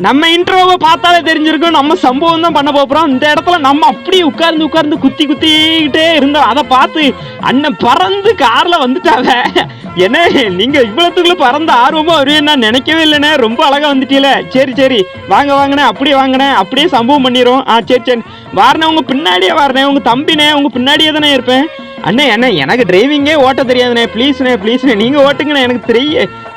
நம்ம இன்ட்ரோவை பார்த்தாலே தெரிஞ்சிருக்கும் நம்ம சம்பவம் தான் பண்ண போகிறோம். இந்த இடத்துல நம்ம அப்படியே உட்கார்ந்து குத்திக்கிட்டே இருந்தோம். அதை பார்த்து அண்ணன் பறந்து காரில் வந்துட்டாங்க. என்ன நீங்கள் இவ்வளோத்துக்குள்ள பறந்த ஆர்வமாக வருவேன்னு நான் நினைக்கவே இல்லைண்ணே. ரொம்ப அழகாக வந்துட்டீல. சரி வாங்கினேன் அப்படியே சம்பவம் பண்ணிடும். சரி வாரணே உங்கள் பின்னாடியே வாரணே, உங்கள் தம்பினே உங்கள் பின்னாடியே தானே இருப்பேன். அண்ணே எனக்கு டிரைவிங்கே ஓட்ட தெரியாதுண்ணே. ப்ளீஸ்ண்ணே நீங்கள் ஓட்டுங்கண்ணே. எனக்கு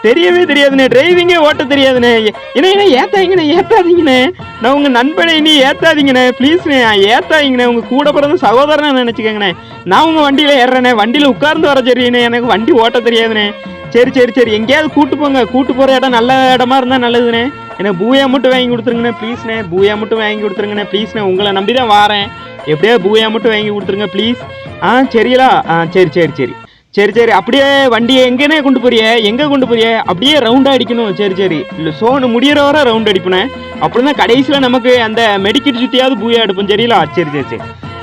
தெரியவே தெரியாதுண்ணே. டிரைவிங்கே ஓட்ட தெரியாதுண்ணே. என்ன ஏத்தாதீங்கண்ணே. நான் உங்கள் நண்பனை நீ ஏத்தாதீங்கண்ணே. ப்ளீஸ்ண்ணே ஏத்தாதீங்கண்ணே. உங்கள் கூட பிறந்த சகோதரனை நினச்சிக்கங்கண்ணே. நான் உங்கள் வண்டியில் ஏறுறேண்ணே. வண்டியில் உட்கார்ந்து வர சரிண்ணே. எனக்கு வண்டி ஓட்ட தெரியாதுண்ணே. சரி எங்கேயாவது கூட்டு போகிற இடம் நல்ல இடமா இருந்தால் நல்லதுண்ணே. எனக்கு பூயா மட்டும் வாங்கி கொடுத்துருங்கண்ணே. ப்ளீஸ்ண்ணே பூயா மட்டும் வாங்கி கொடுத்துருங்கண்ணே. ப்ளீஸ்ண்ணே உங்களை நம்பி தான் வாரேன். எப்படியா பூயா மட்டும் வாங்கி கொடுத்துருங்க ப்ளீஸ். சரிங்களா? சரி அப்படியே வண்டியை எங்கேனே கொண்டு போறிய அப்படியே ரவுண்டாக அடிக்கணும். சரி இல்லை சோனு முடிகிற வர ரவுண்ட் அடிப்பேன். அப்படி தான் கடைசியில் நமக்கு அந்த மெடிக்கெட் சுற்றியாவது பூயா எடுப்போம். சரிங்களா? சரி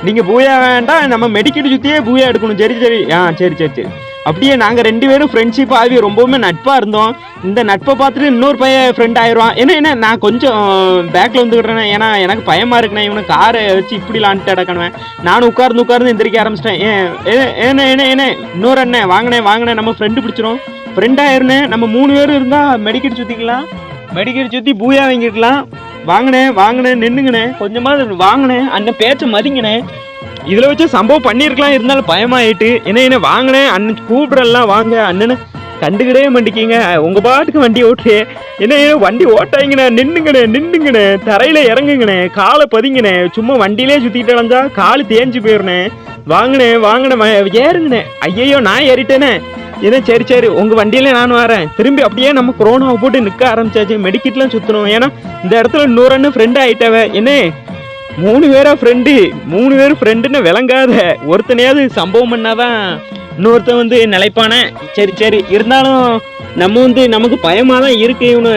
நீங்கள் பூயா வேண்டாம், நம்ம மெடிக்கெட் சுற்றியே பூயா எடுக்கணும். சரி அப்படியே நாங்கள் 2 பேரும் ஃப்ரெண்ட்ஷிப் ஆகி ரொம்பவுமே நட்பாக இருந்தோம். இந்த நட்பை பார்த்துட்டு இன்னொரு பையன் ஃப்ரெண்ட் ஆயிடுவான். என்ன நான் கொஞ்சம் பேக்கில் வந்துக்கிட்டேன். ஏன்னா எனக்கு பயமாக இருக்குண்ணே. இவனை காரை வச்சு இப்படி லான்ட்டு அடக்கணுவேன். நானும் உட்கார்ந்து எந்திரிக்க ஆரம்பிச்சிட்டேன். என்ன இன்னொரு அண்ணன் வாங்கினேன் நம்ம ஃப்ரெண்டு பிடிச்சிரும். ஃப்ரெண்ட் ஆயிருண்ணே. நம்ம 3 பேரும் இருந்தால் மெடிக்கெட் சுற்றிக்கலாம். மெடிக்கெட் சுற்றி பூயா வாங்கிக்கலாம். வாங்கினேன் நின்றுங்கண்ணே. கொஞ்சமாக வாங்கினேன். அண்ணன் பேச்ச மதிங்கண்ணே. இதில் வச்சு சம்பவம் பண்ணியிருக்கலாம். இருந்தாலும் பயமாயிட்டு என்ன வாங்கினேன். அண்ணன் கூப்பிடலாம் வாங்க அண்ணனை கண்டுக்கிடவே மாட்டிக்கிங்க. உங்கள் பாட்டுக்கு வண்டி ஓட்டுறே. என்ன வண்டி ஓட்டாங்கண்ணே. நின்னுங்கண்ணே. தரையில் இறங்குங்கண்ணே. காலை பதிங்கண்ணே. சும்மா வண்டியிலே சுற்றிட்டு அலைஞ்சா காலு தேஞ்சு போயிடுண்ணே. வாங்கினேன் ஏறுங்கண்ணே. ஐயோ நான் ஏறிட்டேனே. என்ன சரி உங்கள் வண்டியிலே நான் வரேன். திரும்பி அப்படியே நம்ம கொரோனாவை போட்டு நிற்க ஆரம்பிச்சாச்சு. மெடிக்கெட்லாம் சுற்றணும். ஏன்னா இந்த இடத்துல இன்னொரு அண்ணன் ஃப்ரெண்டு ஆகிட்டவ. என்ன 3 பேரும் ஃப்ரெண்டுன்னு விளங்காத ஒருத்தனையாவது சம்பவம் பண்ணாதான் இன்னொருத்தன் வந்து நிலைப்பானே. சரி இருந்தாலும் நம்ம நமக்கு பயமாக தான் இருக்கு. இவனு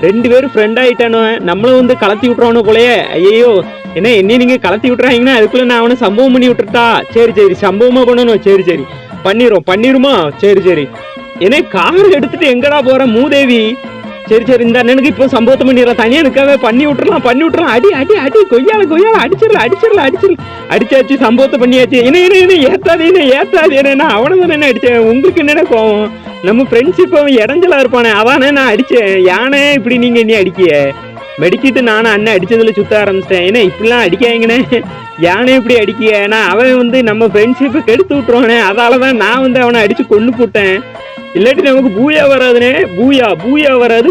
2 பேரும் ஃப்ரெண்ட் ஆகிட்டானோ நம்மளும் கலத்தி விட்றானோ போலையே. ஐயோ என்ன நீங்கள் கலத்தி விட்றாங்கன்னா அதுக்குள்ளே நான் அவனை சம்பவம் பண்ணி விட்டுட்டா. சரி சம்பவமாக பண்ணணும். சரி பண்ணிருமா. சரி என்ன கார் எடுத்துட்டு எங்கடா போகிற மூதேவி. சரி இந்த அண்ணனுக்கு இப்போ சம்பவத்தை பண்ணிடலாம். தனியாக நிற்காவே பண்ணி விட்டுறலாம். அடி கொய்யால அடிச்சாச்சு. சம்பவத்தை பண்ணியாச்சு. என்ன ஏத்தாது என்ன அவனை தானே என்ன அடித்தேன். உங்களுக்கு என்னென்ன கோவம். நம்ம ஃப்ரெண்ட்ஷிப் அவன் இடைஞ்சலா இருப்பானே அதானே நான் அடித்தேன். யானே இப்படி நீங்கள் என்ன அடிக்கிய மெடிக்கிட்டு நானும் அண்ணன் அடித்ததில் சுற்ற ஆரம்பிச்சிட்டேன். ஏன்னா இப்படிலாம் அடிக்காங்கண்ணே. யானே இப்படி அடிக்கிய. நான் அவன் நம்ம ஃப்ரெண்ட்ஷிப்பை கெடுத்து விட்டுருவானே. அதால தான் நான் அவனை அடித்து கொண்டு போட்டேன். இல்லாட்டி நமக்கு பூயா வராதுனே. பூயா வராது.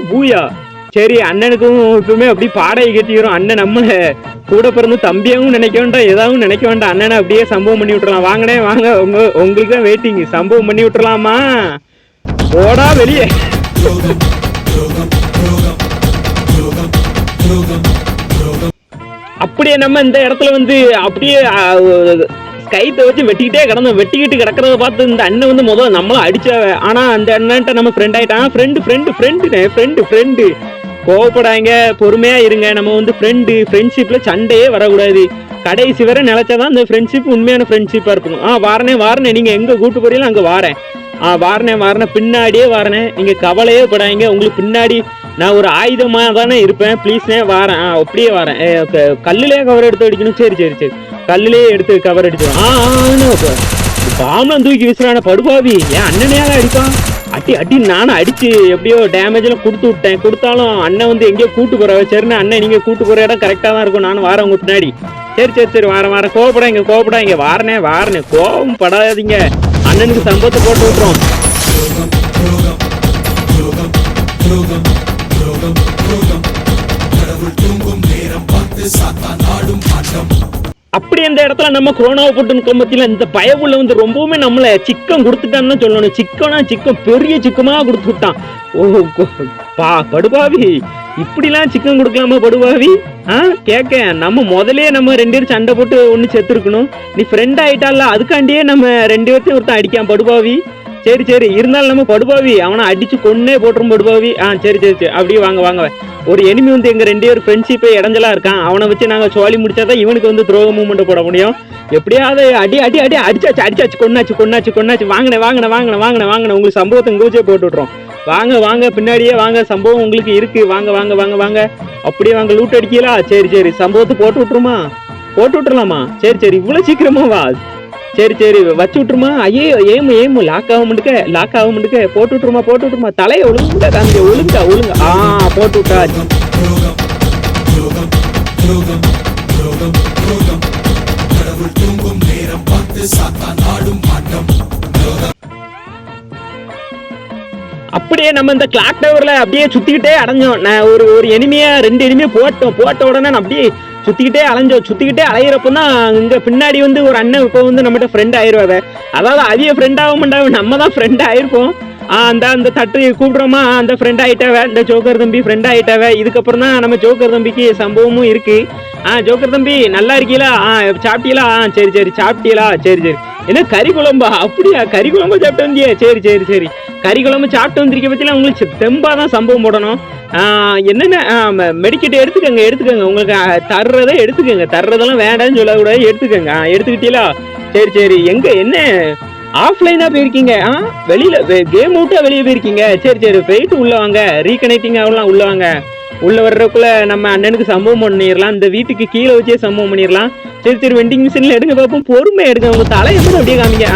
சரி அண்ணனுக்கும் எப்பவுமே அப்படி பாடையை கட்டிக்கிறோம். அண்ணன் நம்மளை கூட பிறந்து தம்பியாகவும் நினைக்க வேண்டாம், ஏதாவது நினைக்க வேண்டாம். அண்ணனை அப்படியே சம்பவம் பண்ணி விட்டுறலாம். வாங்க உங்களுக்கு தான் வெயிட்டிங். சம்பவம் பண்ணி விட்டுறலாமா? ஓடா வெளியே. அப்படியே நம்ம இந்த இடத்துல அப்படியே கைத்தை வச்சு வெட்டிக்கிட்டு கிடக்கிறத பார்த்து இந்த அண்ணன் முதல்ல நம்மளும் அடிச்சாவ. ஆனா அந்த அண்ணன்ட்ட நம்ம ஃப்ரெண்ட் ஆயிட்டான். ஃப்ரெண்டு கோவப்படாங்க, பொறுமையா இருங்க. நம்ம ஃப்ரெண்ட்ஷிப்ல சண்டையே வரக்கூடாது. கடைசி வரை நினைச்சாதான் இந்த ஃப்ரெண்ட்ஷிப் உண்மையான ஃப்ரெண்ட்ஷிப்பா இருக்கும். வாரணே நீங்க எங்க கூட்டு போறீங்களோ அங்க வாரேன். வாரணே பின்னாடியே வாரணே. நீங்க கவலையே படாங்க. உங்களுக்கு பின்னாடி நான் ஒரு ஆயுதமா தானே இருப்பேன். ப்ளீஸ்ண்ணே வாரேன். அப்படியே வாரேன். கல்லுலேயே கவர் எடுத்து அடிக்கணும். சரி கல்லுலேயே எடுத்து கவர் அடிச்சிடும். பாம்பெலாம் தூக்கி வீசுறான படுபாவி. ஏன் அண்ணனையாக அடிப்பான். அடி நானும் அடிச்சு எப்படியோ டேமேஜ் எல்லாம் கொடுத்து விட்டேன். கொடுத்தாலும் அண்ணன் எங்கேயோ கூட்டு போற. சரிண்ணே அண்ணன் நீங்க கூட்டு போற இடம் கரெக்டா தான் இருக்கும். நானும் வாரேன் உங்க பின்னாடி. சரி வாரேன். கோவப்படாங்க. வாரணே கோவம் படாதீங்க. அண்ணனுக்கு சம்பவத்தை போட்டு விட்டுறோம். அப்படி இந்த இடத்துல நம்ம கொரோனாவை போட்டு நிற்கும் பத்தியில இந்த பயவுள்ள ரொம்பவுமே நம்மளை சிக்கம் கொடுத்துட்டான்னு சொல்லணும். சிக்கம் பெரிய சிக்கமா கொடுத்து விட்டான். படுபாவி இப்படிலாம் சிக்கன் கொடுக்கலாமா படுபாவி? கேட்க நம்ம முதலே நம்ம 2 பேரும் சண்டை போட்டு ஒன்று செத்துருக்கணும். நீ ஃப்ரெண்ட் ஆயிட்டால அதுக்காண்டியே நம்ம 2 பேர்த்தையும் ஒருத்தன் அடிக்கான் படுபாவி. சரி சரி, இருந்தாலும் நம்ம படுபாவி அவனை அடிச்சு கொன்னே போட்டுரும் படுபாவி. சரி சரி சரி, அப்படியே வாங்க வாங்க. ஒரு எனிமி வந்து எங்க 2 பேர் ஃப்ரெண்ட்ஷிப்பே இடைஞ்சலா இருக்கான். அவனை வச்சு நாங்க சோழி முடிச்சாதான் இவனுக்கு வந்து துரோக மூமெண்ட் போட முடியும். எப்படியாவது அடி அடி அடி அடிச்சாச்சு கொன்னாச்சு. வாங்கினேன் உங்களுக்கு சம்பவத்தை இங்க வச்சே போட்டு விட்றோம். வாங்க பின்னாடியே வாங்க, சம்பவம் உங்களுக்கு இருக்கு. வாங்க அப்படியே வாங்க. லூட் அடிக்கலாம். சரி சரி, சம்பவத்தை போட்டு விட்டுறலாமா? சரி இவ்வளவு சீக்கிரமா வா. சரி வச்சு விட்டுருமா. ஐயோ ஏம் லாக் ஆக மாட்டுக்க. போட்டு விட்டுருமா. தலையை ஒழுங்கா காமிக்க, ஒழுங்கா போட்டு விட்டா. அப்படியே நம்ம இந்த கிளாக் டவர்ல அப்படியே சுத்திக்கிட்டே அடைஞ்சோம். நான் ஒரு எனிமையா 2 எனிமையா போட்ட உடனே நான் அப்படியே சுத்திக்கிட்டே அலையிறப்பதான் இங்க பின்னாடி வந்து ஒரு அண்ணன் இப்ப வந்து நம்மகிட்ட ஃப்ரெண்ட் ஆயிருவாங்க. அதாவது அதிக ஃப்ரெண்ட் ஆக மாட்டாங்க, நம்ம தான் ஃப்ரெண்ட் ஆயிருப்போம். அந்த தட்டு கூப்பிடுறோமா, அந்த ஃப்ரெண்ட் ஆயிட்டாவ, இந்த ஜோக்கர் தம்பி ஃப்ரெண்ட் ஆயிட்டாவ. இதுக்கப்புறம் தான் நம்ம ஜோக்கர் தம்பிக்கு சம்பவமும் இருக்கு. ஜோக்கர் தம்பி நல்லா இருக்கீங்களா? சாப்பிட்டீங்களா? சரி சாப்பிட்டீங்களா? சரி என்ன கறி குழம்பா? அப்படியா, கறி குழம்பு சாப்பிட்டு வந்தியே? சரி கறி குழம்பு சாப்பிட்டு வந்திருக்க பத்திலாம் உங்களுக்கு தெம்பா தான் சம்பவம் போடணும். என்னென்ன மெடிக்கெட் எடுத்துக்கங்க. உங்களுக்கு தர்றதை எடுத்துக்கங்க, தர்றதெல்லாம் வேண்டாம்னு சொல்லக்கூடாது, எடுத்துக்கங்க. எடுத்துக்கிட்டீங்களா? சரி எங்க என்ன ஆஃப்லைனா போயிருக்கீங்க? வெளியில கேம் அவுட்டா வெளியே போயிருக்கீங்க? சரி போயிட்டு உள்ள வாங்க, ரீகனெக்டிங் ஆகலாம், உள்ள வாங்க. உள்ள வர்றதுக்குள்ள நம்ம அண்ணனுக்கு சம்பவம் பண்ணிடலாம். இந்த வீட்டுக்கு கீழே வச்சே சம்பவம் பண்ணிடலாம். சரி வெண்டிங் மிஷின்ல எடுங்க பார்ப்போம், பொறுமை எடுங்க. உங்க தலையை மட்டும் அப்படியே காமிங்க.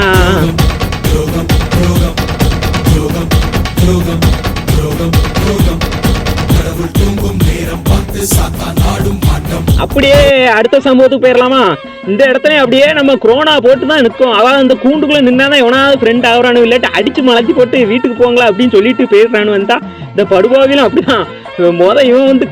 அப்படியே அடுத்த சம்பவத்துக்கு போயிடலாமா? இந்த இடத்துல அப்படியே நம்ம கொரோனா போட்டு தான் நிற்கும். அதாவது அந்த கூண்டுக்குள்ள நின்னாதான் எவனாவது ஃப்ரெண்ட் ஆகுறானு, இல்லாட்டி அடிச்சு மலர்த்தி போட்டு வீட்டுக்கு போங்களா அப்படின்னு சொல்லிட்டு போயிடுறானு வந்தா இந்த படுபாவிலும் அப்படிதான். இவன் வந்து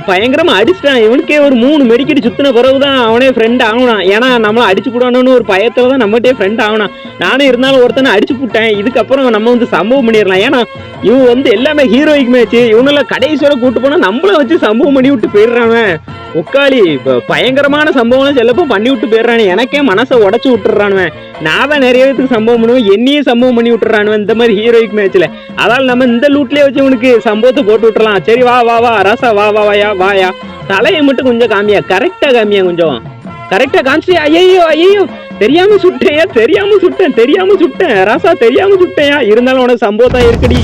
பயங்கரமா அடிச்சிட்டான். இவனுக்கே ஒரு 3 மெடிக்கெட் சுத்தின பிறகுதான் அவனே ஃப்ரெண்ட் ஆகணும். ஏன்னா நம்மள அடிச்சு போடணும்னு ஒரு பயத்துல தான் நம்மகிட்டே ஃப்ரெண்ட் ஆகணும். நானும் இருந்தாலும் ஒருத்தனை அடிச்சு போட்டேன். இதுக்கப்புறம் நம்ம வந்து சம்பவம் பண்ணிடலாம். ஏன்னா இவன் வந்து எல்லாமே ஹீரோயிக் மேட்ச். இவனெல்லாம் கடைசியோட கூட்டு போனா நம்மள வச்சு சம்பவம் பண்ணி விட்டு போயிடுறானே. உக்காளி பயங்கரமான சம்பவம் செல்லப்போ பண்ணி விட்டு போயிடுறானு. எனக்கே மனசை உடச்சு விட்டுறானுவன். நான் தான் நிறைய பேருக்கு சம்பவம் பண்ணுவேன், என்னையே சம்பவம் பண்ணி விட்டுறானுவன் இந்த மாதிரி ஹீரோயிக் மேட்ச்ல. அதாவது நம்ம இந்த லூட்லயே வச்சு உனக்கு சம்பவத்தை போட்டு விட்டுறலாம். சரி வா ராசா, வாயா. தலையை மட்டும் கொஞ்சம் காமியா, கரெக்டா காமியா, கொஞ்சம் கரெக்டா காமிச்சியா? ஐயோ தெரியாம சுட்டேன் ராசா, தெரியாம சுட்டேயா. இருந்தாலும் உனக்கு சம்பவம் இருக்குடி.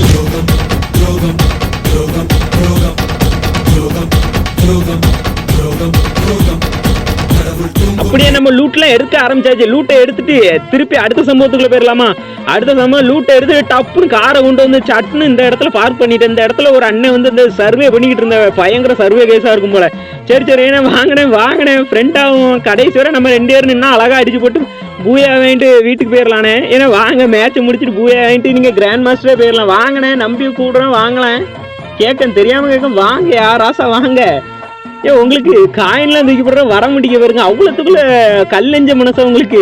அப்படியே நம்ம லூட்லாம் எடுக்க ஆரம்பிச்சாச்சு. லூட்டை எடுத்துட்டு திருப்பி அடுத்த சம்பவத்துக்குள்ள போயிடலாமா? அடுத்த சம்பவம் லூட்டை எடுத்துட்டு டப்புன்னு காரை கொண்டு வந்து சட்டுன்னு இந்த இடத்துல பார்க் பண்ணிட்டு, இந்த இடத்துல ஒரு அண்ணன் வந்து இந்த சர்வே பண்ணிக்கிட்டு இருந்த பயங்கர சர்வே கேஸா இருக்கும் போல. சரி ஏன்னா வாங்கினேன் ஃப்ரெண்ட் ஆகும். கடைசி வரை நம்ம 2 பேரும் நின்னா அழகா அடிச்சு போட்டு பூயா வாங்கிட்டு வீட்டுக்கு போயிடலானே. ஏன்னா வாங்க, மேட்ச் முடிச்சுட்டு பூயா வாங்கிட்டு நீங்க கிராண்ட் மாஸ்டரே போயிடலாம். வாங்கினேன், நம்பி கூடுறேன், வாங்கலாம். தெரியாம கேட்க வாங்க ராசா, வாங்க. உங்களுக்கு காயின்லாம் தூக்கி போடுற வர முடிக்க பாருங்க. அவ்வளோத்துக்குள்ள கல்லெஞ்ச மனசா உங்களுக்கு.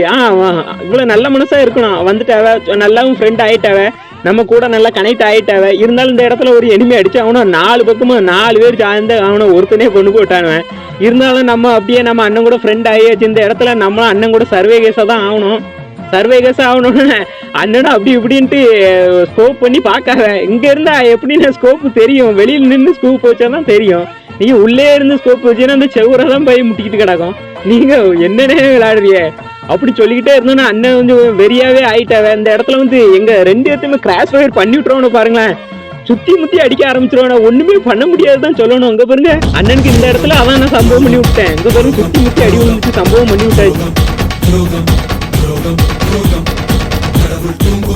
இவ்வளவு நல்ல மனசா இருக்கணும். வந்துட்டாவ, நல்லாவும் ஃப்ரெண்ட் ஆயிட்டாவ, நம்ம கூட நல்லா கனெக்ட் ஆயிட்டாவ. இருந்தாலும் இந்த இடத்துல ஒரு எனிமி அடிச்சு அவனை 4 பக்கமும் 4 பேர் சார்ந்து அவனை ஒருத்தனே கொண்டு போட்டானுவன். இருந்தாலும் நம்ம அப்படியே நம்ம அண்ணன் கூட ஃப்ரெண்ட் ஆகியாச்சு. இந்த இடத்துல நம்மளும் அண்ணன் கூட சர்வே கேஸா தான் ஆகணும். அண்ணனும் அப்படி இப்படின்ட்டு ஸ்கோப் பண்ணி பார்க்காத. இங்க இருந்தா எப்படின்னு ஸ்கோப்பு தெரியும், வெளியில் நின்று ஸ்கோப் வச்சாதான் தெரியும். நீங்க உள்ளே இருந்து ஸ்கோப் வச்சீங்கன்னா அந்த செவ்வரதான் போய் முட்டிக்கிட்டு கிடக்கும். நீங்க என்னன்னே விளையாடுறிய அப்படி சொல்லிக்கிட்டே இருந்தோன்னா அண்ணன் கொஞ்சம் வெறியாவே ஆயிட்டாவ. இந்த இடத்துல வந்து எங்க 2 பேர்த்தையுமே கிராஷ் ஃபயர் பண்ணி விட்டுறோன்னு பாருங்களேன். சுத்தி முத்தி அடிக்க ஆரம்பிச்சிருவானா, ஒண்ணுமே பண்ண முடியாதுதான் சொல்லணும். அங்க பாருங்க, அண்ணனுக்கு இந்த இடத்துல அதான் நான் சம்பவம் பண்ணி விட்டேன். இங்க பாருங்க, சுத்தி முத்தி அடி விழுந்துச்சு, சம்பவம் பண்ணி விட்டாச்சு.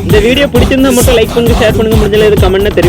இந்த வீடியோ பிடிச்சிருந்தா மட்டும் லைக் பண்ணுங்க, ஷேர் பண்ணுங்க, முடிஞ்சல இது கமெண்ட்ல தெரியும்.